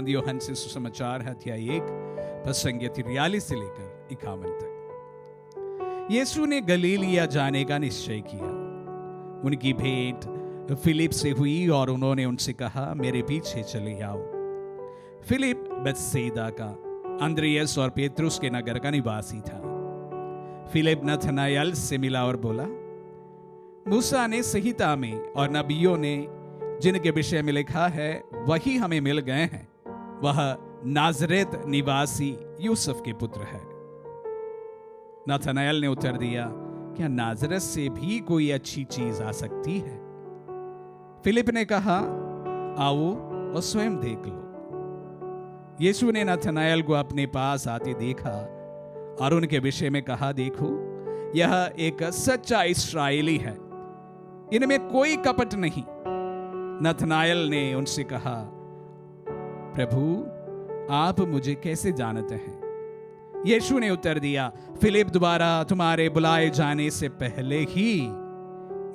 संत यूहन्ना से सुसमाचार है अध्याय 1 प्रसंग 43 से लेकर 51 तक। यीशु ने गलीलिया जाने का निश्चय किया। उनकी भेंट फिलिप से हुई और उन्होंने उनसे कहा, मेरे पीछे चले आओ। फिलिप बेथसेदा का अंद्रियास और पेत्रुस के नगर का निवासी था। फिलिप नथनाएल से मिला और बोला, मूसा ने संहिता में और नबियों ने जिनके विषय में लिखा है वही हमें मिल गए हैं। वह नाजरेत निवासी यूसुफ के पुत्र है। नथनाएल ने उत्तर दिया, क्या नाजरत से भी कोई अच्छी चीज आ सकती है? फिलिप ने कहा, आओ और स्वयं देख लो। यीशु ने नथनाएल को अपने पास आते देखा और उनके विषय में कहा, देखो यह एक सच्चा इस्राएली है, इनमें कोई कपट नहीं। नथनाएल ने उनसे कहा, प्रभु आप मुझे कैसे जानते हैं? यीशु ने उत्तर दिया, फिलिप द्वारा तुम्हारे बुलाए जाने से पहले ही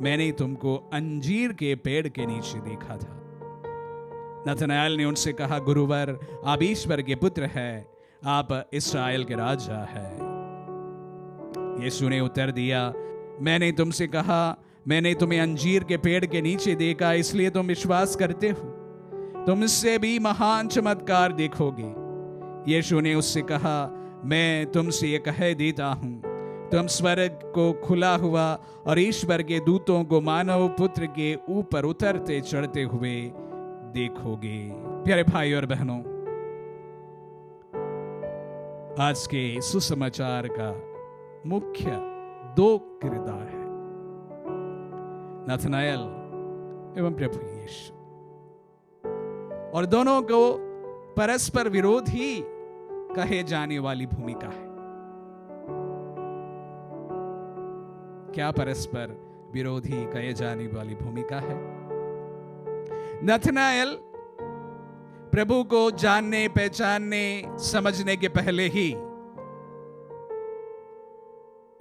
मैंने तुमको अंजीर के पेड़ के नीचे देखा था। नथनाएल ने उनसे कहा, गुरुवर आप ईश्वर के पुत्र हैं, आप इस्राएल के राजा हैं। यीशु ने उत्तर दिया, मैंने तुमसे कहा, मैंने तुम्हें अंजीर के पेड़ के नीचे देखा, इसलिए तुम विश्वास करते हो? तुम इससे भी महान चमत्कार देखोगे। यीशु ने उससे कहा, मैं तुमसे ये कह देता हूं, तुम स्वर्ग को खुला हुआ और ईश्वर के दूतों को मानव पुत्र के ऊपर उतरते चढ़ते हुए देखोगे। प्यारे भाई और बहनों, आज के सुसमाचार का मुख्य 2 किरदार है, नथनाएल एवं प्रभु यीशु, और दोनों को परस्पर विरोधी कहे जाने वाली भूमिका है। क्या परस्पर विरोधी कहे जाने वाली भूमिका है? नथनाएल प्रभु को जानने, पहचानने, समझने के पहले ही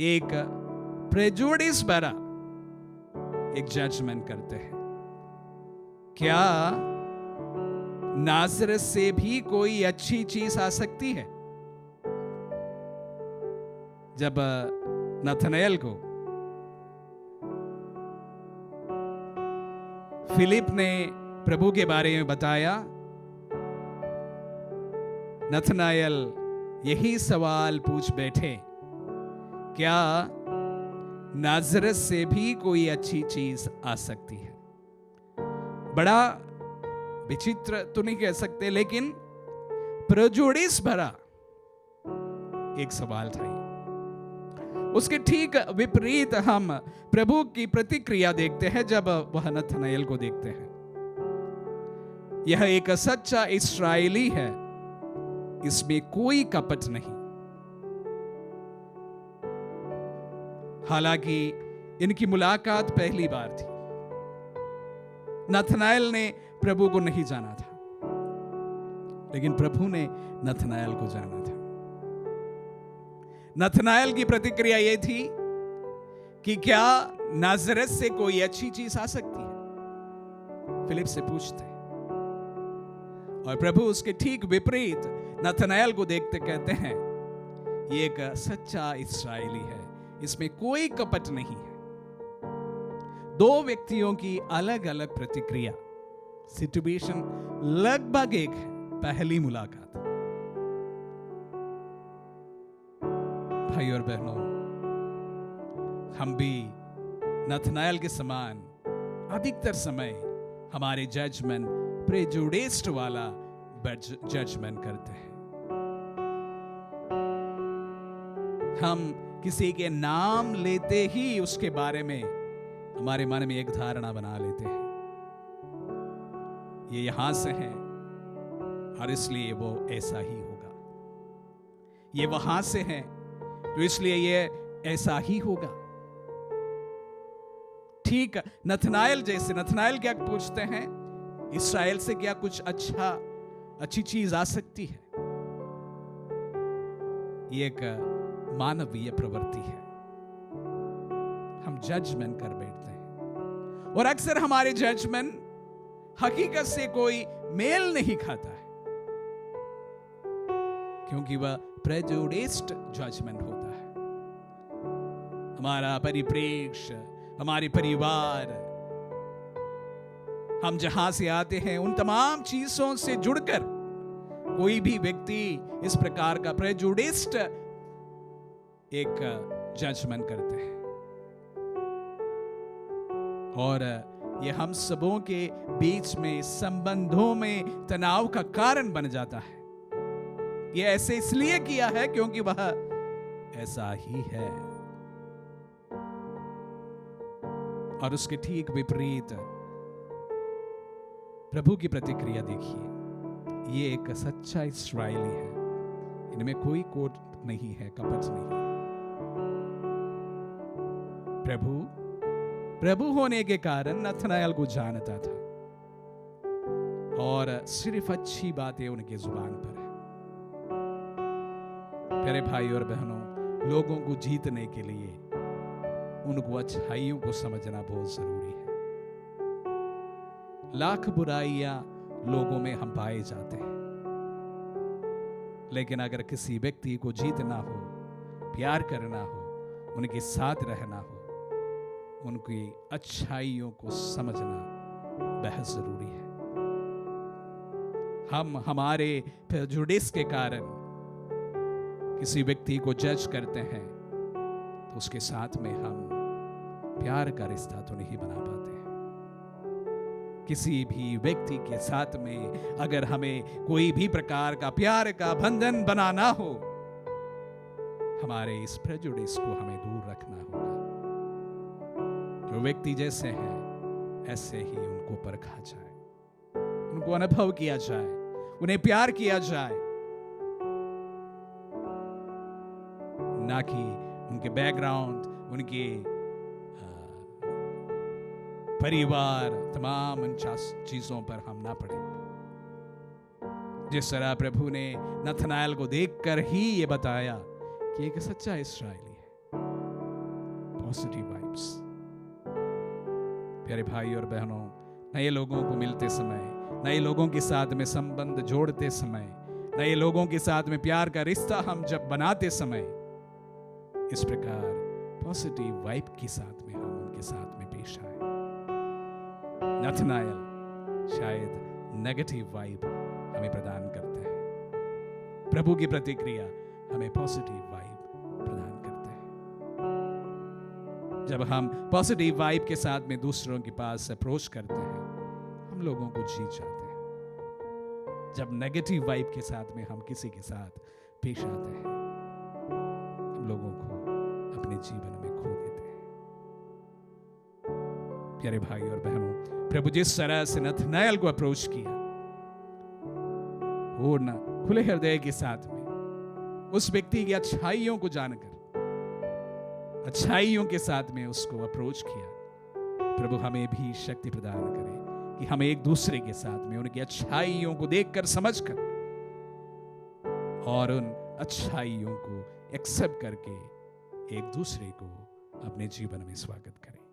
एक प्रेजुडिस भरा एक जजमेंट करते हैं। क्या नाजरत से भी कोई अच्छी चीज आ सकती है? जब नथनाएल को फिलिप ने प्रभु के बारे में बताया, नथनाएल यही सवाल पूछ बैठे, क्या नाजरत से भी कोई अच्छी चीज आ सकती है? बड़ा विचित्र तो नहीं कह सकते, लेकिन प्रजुडिस भरा एक सवाल था। उसके ठीक विपरीत हम प्रभु की प्रतिक्रिया देखते हैं जब वह नथनाएल को देखते हैं। यह एक सच्चा इस्राएली है, इसमें कोई कपट नहीं। हालांकि इनकी मुलाकात पहली बार थी। नथनाएल ने प्रभु को नहीं जाना था, लेकिन प्रभु ने नथनाएल को जाना था। नथनाएल की प्रतिक्रिया यह थी कि क्या नाजरत से कोई अच्छी चीज आ सकती है? फिलिप से पूछते, और प्रभु उसके ठीक विपरीत नथनाएल को देखते कहते हैं, ये एक सच्चा इस्राएली है, इसमें कोई कपट नहीं है। 2 व्यक्तियों की अलग अलग प्रतिक्रिया, सिचुएशन लगभग एक है। पहली मुलाकात। भाई और बहनों, हम भी नथनाएल के समान अधिकतर समय हमारे जजमेंट प्रेजुडिस्ड वाला जजमेंट करते हैं। हम किसी के नाम लेते ही उसके बारे में हमारे मन में एक धारणा बना लेते हैं, ये यहां से है और इसलिए वो ऐसा ही होगा, ये वहां से है तो इसलिए ये ऐसा ही होगा। ठीक नथनाएल जैसे। नथनाएल क्या पूछते हैं, इस्राएल से क्या कुछ अच्छी चीज आ सकती है? ये एक मानवीय प्रवृत्ति है। हम जजमेंट कर बैठते हैं और अक्सर हमारे जजमेंट हकीकत से कोई मेल नहीं खाता है। क्योंकि वह प्रेजुडिस्ड जजमेंट होता है। हमारा परिप्रेक्ष्य, हमारे परिवार, हम जहां से आते हैं, उन तमाम चीजों से जुड़कर कोई भी व्यक्ति इस प्रकार का प्रेजुडिस्ड एक जजमेंट करते हैं, और ये हम सबों के बीच में संबंधों में तनाव का कारण बन जाता है। ये ऐसे इसलिए किया है क्योंकि वह ऐसा ही है। और उसके ठीक विपरीत प्रभु की प्रतिक्रिया देखिए। ये एक सच्चा इस्राएली है, इनमें कोई कोट नहीं है, कपट नहीं है। प्रभु होने के कारण नथनाएल को जानता था, और सिर्फ अच्छी बातें उनके जुबान पर है। प्यारे भाई और बहनों, लोगों को जीतने के लिए उनको अच्छाइयों को समझना बहुत जरूरी है। लाख बुराइयां लोगों में हम पाए जाते हैं, लेकिन अगर किसी व्यक्ति को जीतना हो, प्यार करना हो, उनके साथ रहना हो, उनकी अच्छाइयों को समझना बेहद जरूरी है। हम हमारे प्रेजुडिस के कारण किसी व्यक्ति को जज करते हैं, तो उसके साथ में हम प्यार का रिश्ता तो नहीं बना पाते हैं। किसी भी व्यक्ति के साथ में अगर हमें कोई भी प्रकार का प्यार का बंधन बनाना हो, हमारे इस प्रेजुडिस को हमें दूर रखना होगा। जो व्यक्ति जैसे हैं ऐसे ही उनको परखा जाए, उनको अनुभव किया जाए, उन्हें प्यार किया जाए, ना कि उनके बैकग्राउंड, उनके परिवार, तमाम उन चीजों पर हम ना पड़े। जिस तरह प्रभु ने नथनाएल को देखकर ही ये बताया कि एक सच्चा इस्राएली है। Positive vibes. प्यारे भाई और बहनों, नए लोगों को मिलते समय, नए लोगों के साथ में संबंध जोड़ते समय, नए लोगों के साथ में प्यार का रिश्ता हम जब बनाते समय, इस प्रकार पॉजिटिव वाइब के साथ में हम उनके साथ में पेश आए। नथनाएल शायद नेगेटिव वाइब हमें प्रदान करते हैं, प्रभु की प्रतिक्रिया हमें पॉजिटिव वाइब प्रदान करते हैं। जब हम पॉजिटिव वाइब के साथ में दूसरों के पास अप्रोच करते हैं, हम लोगों को जीत जाते हैं। जब नेगेटिव वाइब के साथ में हम किसी के साथ पेश आते हैं, हम लोगों को अपने जीवन में खो देते हैं। प्यारे भाई और बहनों, प्रभु जिस तरह से नथनाएल को अप्रोच किया, वो न खुले हृदय के साथ में उस व्यक्ति की अच्छाइयों को जानकर, अच्छाइयों के साथ में उसको अप्रोच किया। प्रभु हमें भी शक्ति प्रदान करे कि हम एक दूसरे के साथ में उनकी अच्छाइयों को देखकर, समझकर और उन अच्छाइयों को एक्सेप्ट करके एक दूसरे को अपने जीवन में स्वागत करें।